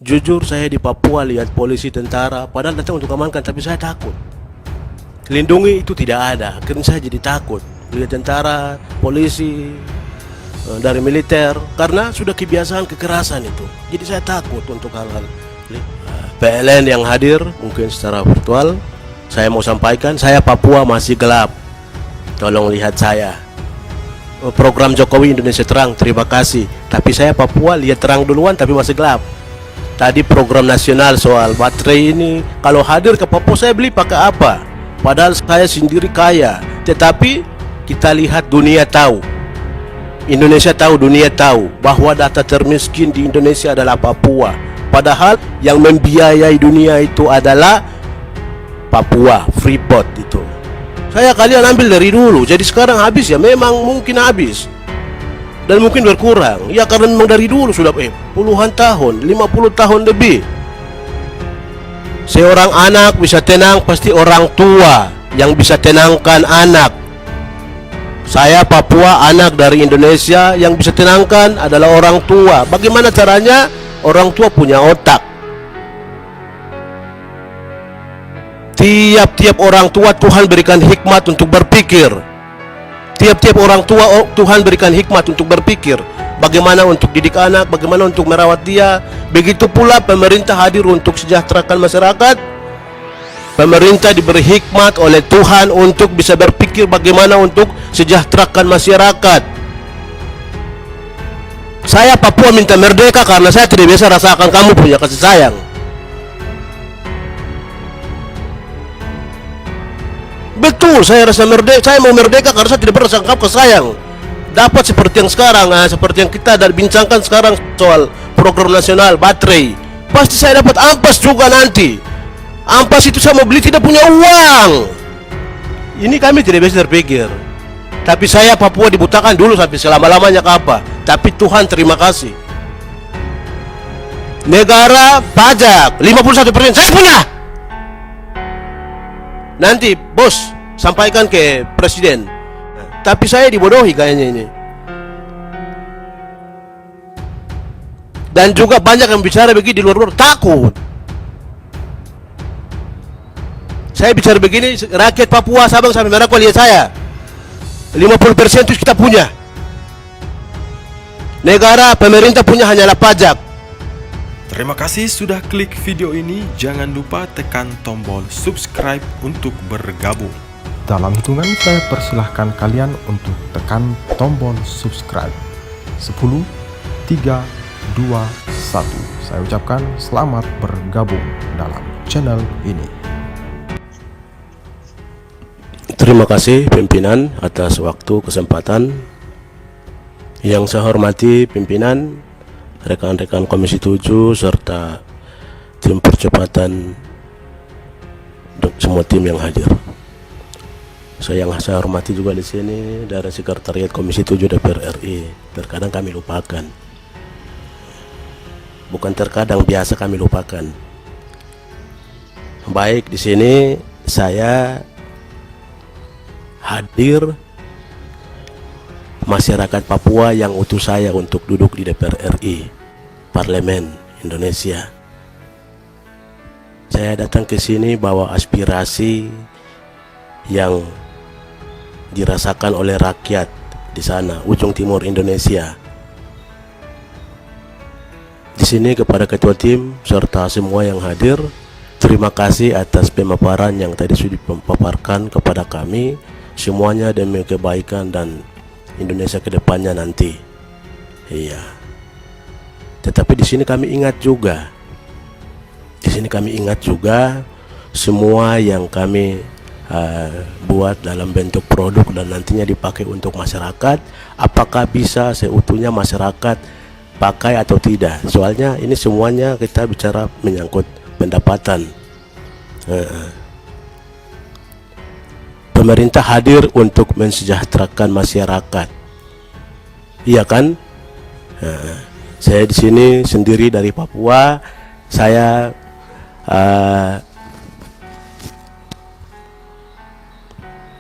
Jujur saya di Papua lihat polisi tentara padahal datang untuk amankan, tapi saya takut. Lindungi itu tidak ada, akhirnya saya jadi takut lihat tentara, polisi, dari militer, karena sudah kebiasaan kekerasan itu. Jadi saya takut untuk hal-hal. PLN yang hadir mungkin secara virtual, saya mau sampaikan, saya Papua masih gelap. Tolong lihat saya. Program Jokowi Indonesia Terang, terima kasih. Tapi saya Papua lihat terang duluan tapi masih gelap. Tadi program nasional soal baterai ini, kalau hadir ke Papua saya beli pakai apa? Padahal saya sendiri kaya. Tetapi kita lihat dunia tahu, Indonesia tahu, dunia tahu bahwa data termiskin di Indonesia adalah Papua. Padahal yang membiayai dunia itu adalah Papua, Freeport itu. Saya kalian ambil dari dulu, jadi sekarang habis ya, memang mungkin habis. Dan mungkin berkurang, ya karena memang dari dulu sudah puluhan tahun, 50 tahun lebih. Seorang anak bisa tenang, pasti orang tua yang bisa tenangkan anak. Saya Papua, anak dari Indonesia, yang bisa tenangkan adalah orang tua. Bagaimana caranya? Orang tua punya otak. Tiap-tiap orang tua Tuhan berikan hikmat untuk berpikir. Tiap-tiap orang tua Tuhan berikan hikmat untuk berpikir bagaimana untuk didik anak, bagaimana untuk merawat dia. Begitu pula pemerintah hadir untuk sejahterakan masyarakat. Pemerintah diberi hikmat oleh Tuhan untuk bisa berpikir bagaimana untuk sejahterakan masyarakat. Saya Papua minta merdeka karena saya tidak bisa rasakan kamu punya kasih sayang. Betul, saya rasa merdeka. Saya mau merdeka karena saya tidak pernah rasakan kamu kasih sayang. Dapat seperti yang sekarang, seperti yang kita ada bincangkan sekarang soal program nasional baterai. Pasti saya dapat ampas juga nanti. Ampas itu saya mau beli tidak punya uang. Ini kami tidak bisa terpikir. Tapi saya Papua dibutakan dulu sampai selama-lamanya ke apa. Tapi Tuhan terima kasih. Negara pajak 51% saya punya. Nanti bos sampaikan ke presiden. Tapi saya dibodohi kayaknya ini. Dan juga banyak yang bicara begini di luar-luar, takut. Saya bicara begini, rakyat Papua, Sabang sampai Merauke lihat saya. 50% itu kita punya. Negara, pemerintah punya hanyalah pajak. Terima kasih sudah klik video ini. Jangan lupa tekan tombol subscribe untuk bergabung. Dalam hitungan saya persilahkan kalian untuk tekan tombol subscribe. 10, 3, 2, 1. Saya ucapkan selamat bergabung dalam channel ini. Terima kasih pimpinan atas waktu kesempatan. Yang saya hormati pimpinan, rekan-rekan Komisi 7 serta tim percepatan, semua tim yang hadir. Yang saya hormati juga di sini dari Sekretariat Komisi 7 DPR RI. Terkadang kami lupakan. Bukan terkadang, biasa kami lupakan. Baik, di sini saya hadir masyarakat Papua yang utus saya untuk duduk di DPR RI, Parlemen Indonesia. Saya datang ke sini bawa aspirasi yang dirasakan oleh rakyat di sana, ujung timur Indonesia. Di sini kepada ketua tim serta semua yang hadir, terima kasih atas pemaparan yang tadi sudah dipaparkan kepada kami. Semuanya demi kebaikan dan Indonesia ke depannya nanti. Iya. Tetapi di sini kami ingat juga. Di sini kami ingat juga semua yang kami buat dalam bentuk produk dan nantinya dipakai untuk masyarakat, apakah bisa seutuhnya masyarakat pakai atau tidak. Soalnya ini semuanya kita bicara menyangkut pendapatan. Pemerintah hadir untuk mensejahterakan masyarakat, iya kan? Saya di sini sendiri dari Papua. Saya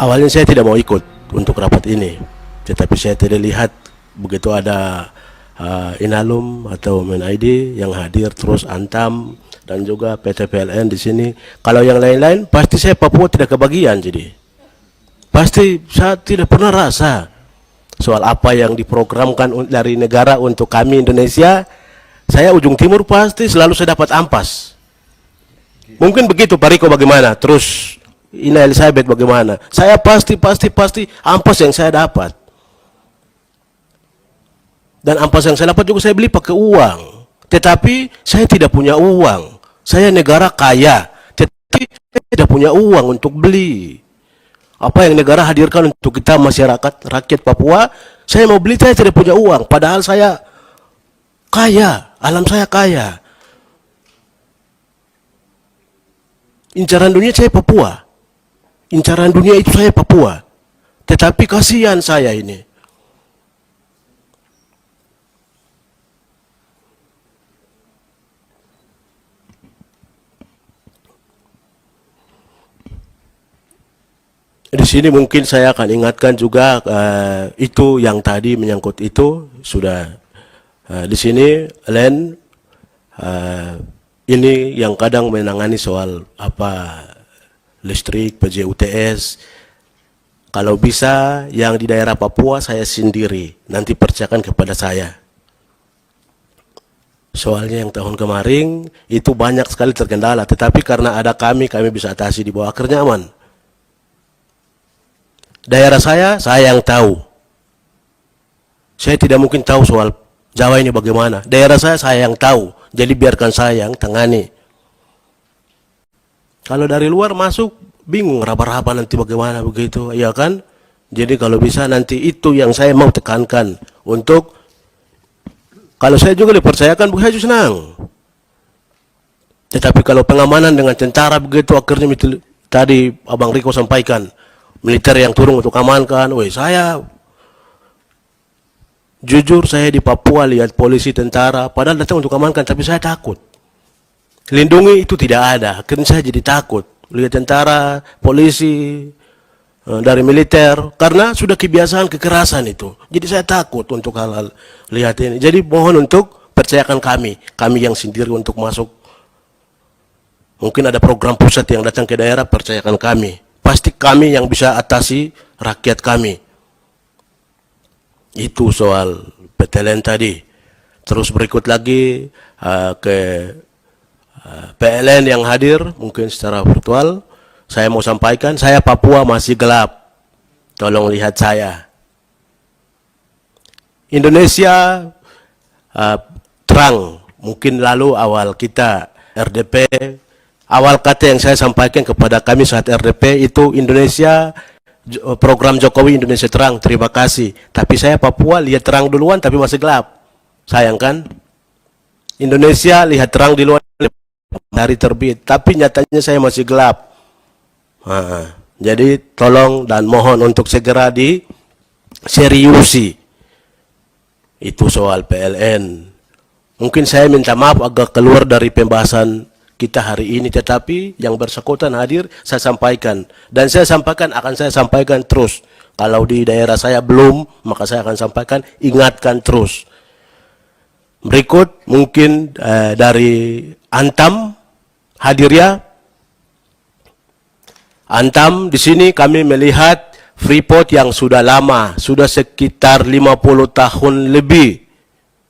awalnya saya tidak mau ikut untuk rapat ini, tetapi saya tidak lihat begitu ada Inalum atau MenID yang hadir, terus Antam dan juga PT PLN di sini. Kalau yang lain-lain pasti saya Papua tidak kebagian, jadi pasti saya tidak pernah rasa soal apa yang diprogramkan dari negara untuk kami Indonesia. Saya ujung timur pasti selalu saya dapat ampas. Mungkin begitu Pak Riko, bagaimana? Terus Ina Elizabeth bagaimana? Saya pasti ampas yang saya dapat. Dan ampas yang saya dapat juga saya beli pakai uang. Tetapi saya tidak punya uang. Saya negara kaya, tetapi saya tidak punya uang untuk beli. Apa yang negara hadirkan untuk kita masyarakat, rakyat Papua, saya mau beli, saya tidak punya uang. Padahal saya kaya, alam saya kaya. Incaran dunia saya Papua. Incaran dunia itu saya Papua. Tetapi kasihan saya ini. Di sini mungkin saya akan ingatkan juga itu yang tadi menyangkut itu sudah di sini Len ini yang kadang menangani soal apa listrik, PJUTS. Kalau bisa yang di daerah Papua saya sendiri nanti percayakan kepada saya. Soalnya yang tahun kemarin itu banyak sekali terkendala, tetapi karena ada kami bisa atasi di bawah Akhir Nyaman. Daerah saya yang tahu. Saya tidak mungkin tahu soal Jawa ini bagaimana. Daerah saya yang tahu. Jadi biarkan saya yang tangani. Kalau dari luar masuk, bingung raba-raba nanti bagaimana begitu, ya kan? Jadi kalau bisa nanti itu yang saya mau tekankan. Untuk, kalau saya juga dipercayakan, saya juga senang. Tetapi kalau pengamanan dengan tentara begitu, akhirnya tadi Abang Riko sampaikan, militer yang turun untuk amankan. Saya jujur, saya di Papua lihat polisi, tentara, padahal datang untuk amankan, tapi saya takut. Lindungi itu tidak ada, akhirnya saya jadi takut lihat tentara, polisi, dari militer, karena sudah kebiasaan kekerasan itu. Jadi saya takut untuk hal-hal lihat ini. Jadi mohon untuk percayakan kami yang sendiri untuk masuk. Mungkin ada program pusat yang datang ke daerah, percayakan kami. Pasti kami yang bisa atasi rakyat kami. Itu soal PTLN tadi. Terus berikut lagi ke PLN yang hadir, mungkin secara virtual. Saya mau sampaikan, saya Papua masih gelap. Tolong lihat saya. Indonesia terang. Mungkin lalu awal kita RDP, awal kata yang saya sampaikan kepada kami saat RDP itu Indonesia, program Jokowi Indonesia terang, terima kasih. Tapi saya Papua lihat terang duluan tapi masih gelap. Sayang kan? Indonesia lihat terang di luar dari terbit, tapi nyatanya saya masih gelap. Jadi tolong dan mohon untuk segera diseriusi. Itu soal PLN. Mungkin saya minta maaf agak keluar dari pembahasan kita hari ini, tetapi yang bersangkutan hadir saya sampaikan, dan saya sampaikan, akan saya sampaikan terus. Kalau di daerah saya belum, maka saya akan sampaikan, ingatkan terus. Berikut mungkin dari Antam hadir ya. Antam di sini kami melihat Freeport yang sudah lama, sudah sekitar 50 tahun lebih.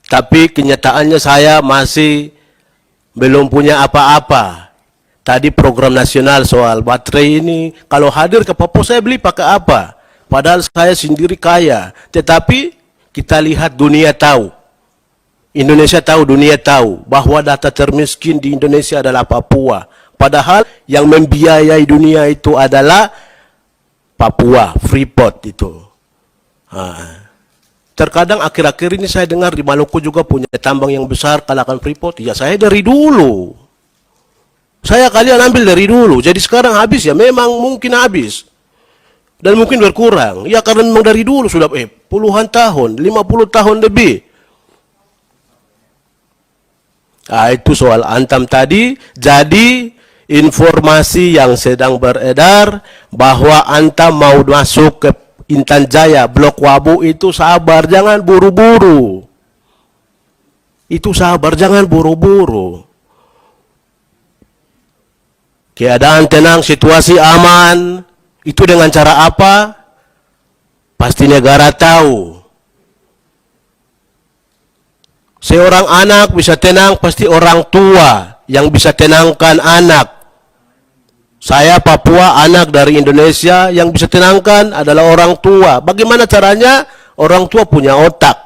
Tapi kenyataannya saya masih belum punya apa-apa. Tadi program nasional soal baterai ini, kalau hadir ke Papua saya beli pakai apa? Padahal saya sendiri kaya. Tetapi kita lihat dunia tahu. Indonesia tahu, dunia tahu bahwa data termiskin di Indonesia adalah Papua. Padahal yang membiayai dunia itu adalah Papua, Freeport itu. Terkadang akhir-akhir ini saya dengar di Maluku juga punya tambang yang besar kalahkan Freeport. Ya saya dari dulu. Saya kalian ambil dari dulu. Jadi sekarang habis ya, memang mungkin habis. Dan mungkin berkurang. Ya karena memang dari dulu sudah puluhan tahun, 50 tahun lebih. Itu soal Antam tadi. Jadi informasi yang sedang beredar bahwa Antam mau masuk ke Intan Jaya, Blok Wabu itu sabar, jangan buru-buru. Itu sabar, jangan buru-buru. Keadaan tenang, situasi aman, itu dengan cara apa? Pasti negara tahu. Seorang anak bisa tenang, pasti orang tua yang bisa tenangkan anak. Saya Papua, anak dari Indonesia, yang bisa tenangkan adalah orang tua. Bagaimana caranya? Orang tua punya otak.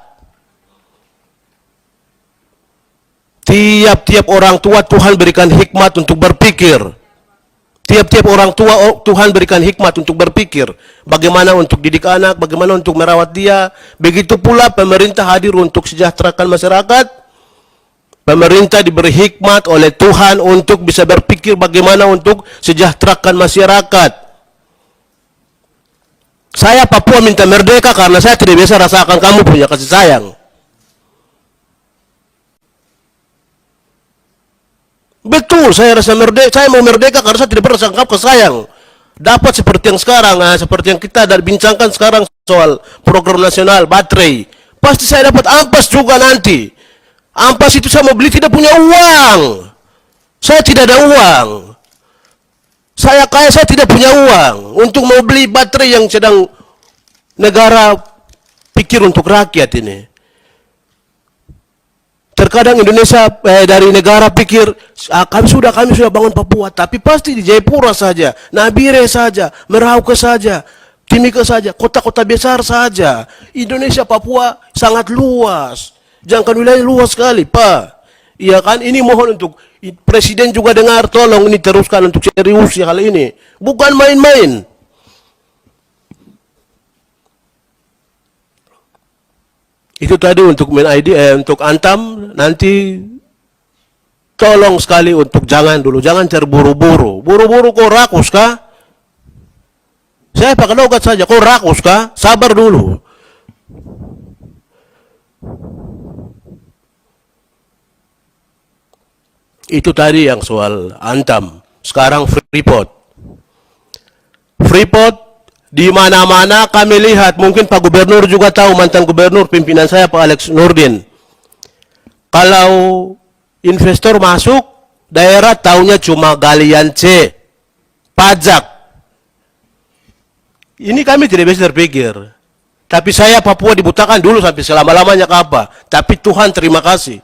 Tiap-tiap orang tua Tuhan berikan hikmat untuk berpikir. Tiap-tiap orang tua Tuhan berikan hikmat untuk berpikir. Bagaimana untuk didik anak, bagaimana untuk merawat dia. Begitu pula pemerintah hadir untuk sejahterakan masyarakat. Pemerintah diberi hikmat oleh Tuhan untuk bisa berpikir bagaimana untuk sejahterakan masyarakat. Saya Papua minta merdeka karena saya tidak bisa rasakan kamu punya kasih sayang. Betul, saya rasa merdeka. Saya mau merdeka karena saya tidak pernah rasakan kamu kasih sayang. Dapat seperti yang sekarang, seperti yang kita bincangkan sekarang soal program nasional baterai. Pasti saya dapat ampas juga nanti. Ampas itu saya mau beli tidak punya uang. Saya tidak ada uang. Saya kaya, saya tidak punya uang untuk mau beli baterai yang sedang negara pikir untuk rakyat ini. Terkadang Indonesia dari negara pikir kami sudah bangun Papua, tapi pasti di Jayapura saja, Nabire saja, Merauke saja, Timika saja, kota-kota besar saja. Indonesia Papua sangat luas. Jangkauan wilayah luas sekali, Pak. Iya kan? Ini mohon untuk Presiden juga dengar, tolong ini teruskan untuk serius ya hal ini. Bukan main-main. Itu tadi untuk untuk Antam, nanti tolong sekali untuk jangan terburu-buru. Buru-buru kok rakus kah? Saya pakai logat saja, kok rakus kah? Sabar dulu. Itu tadi yang soal Antam. Sekarang Freeport. Freeport di mana-mana kami lihat, mungkin Pak Gubernur juga tahu, mantan Gubernur pimpinan saya Pak Alex Nurdin. Kalau investor masuk, daerah taunya cuma galian C, pajak. Ini kami tidak bisa terpikir. Tapi saya Papua dibutakan dulu sampai selama-lamanya ke apa. Tapi Tuhan terima kasih.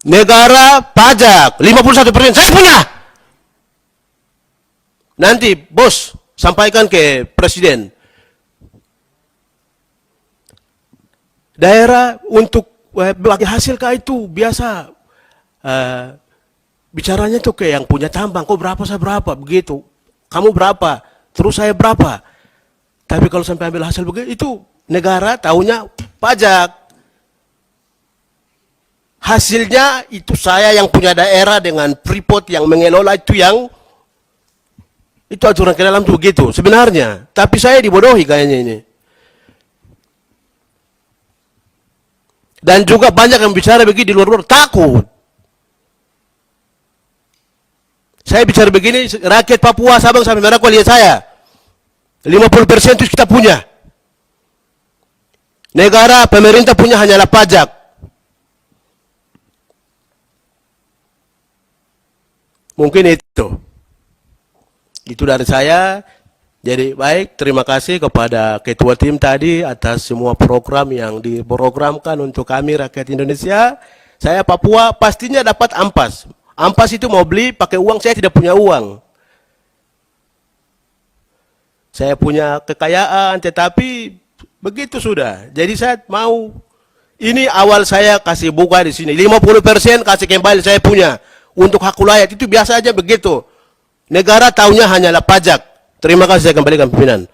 Negara pajak 51% saya punya. Nanti bos sampaikan ke presiden. Daerah untuk bagi hasil kah itu biasa bicaranya tuh ke yang punya tambang. Kok berapa saya berapa begitu. Kamu berapa? Terus saya berapa? Tapi kalau sampai ambil hasil begitu itu negara tahunya pajak. Hasilnya itu saya yang punya daerah dengan Freeport yang mengelola itu itu aturan ke dalam itu begitu sebenarnya. Tapi saya dibodohi kayaknya ini. Dan juga banyak yang bicara begini di luar-luar takut. Saya bicara begini, rakyat Papua, Sabang sampai Merauke lihat saya. 50% itu kita punya. Negara, pemerintah punya hanyalah pajak. Mungkin itu dari saya. Jadi baik, terima kasih kepada ketua tim tadi atas semua program yang diprogramkan untuk kami rakyat Indonesia. Saya Papua pastinya dapat ampas. Ampas itu mau beli pakai uang, saya tidak punya uang. Saya punya kekayaan, tetapi begitu sudah. Jadi saya mau, ini awal saya kasih buka di sini. 50% kasih kembali saya punya. Untuk hak ulayat itu biasa aja begitu. Negara tahunya hanyalah pajak. Terima kasih, saya kembalikan pimpinan.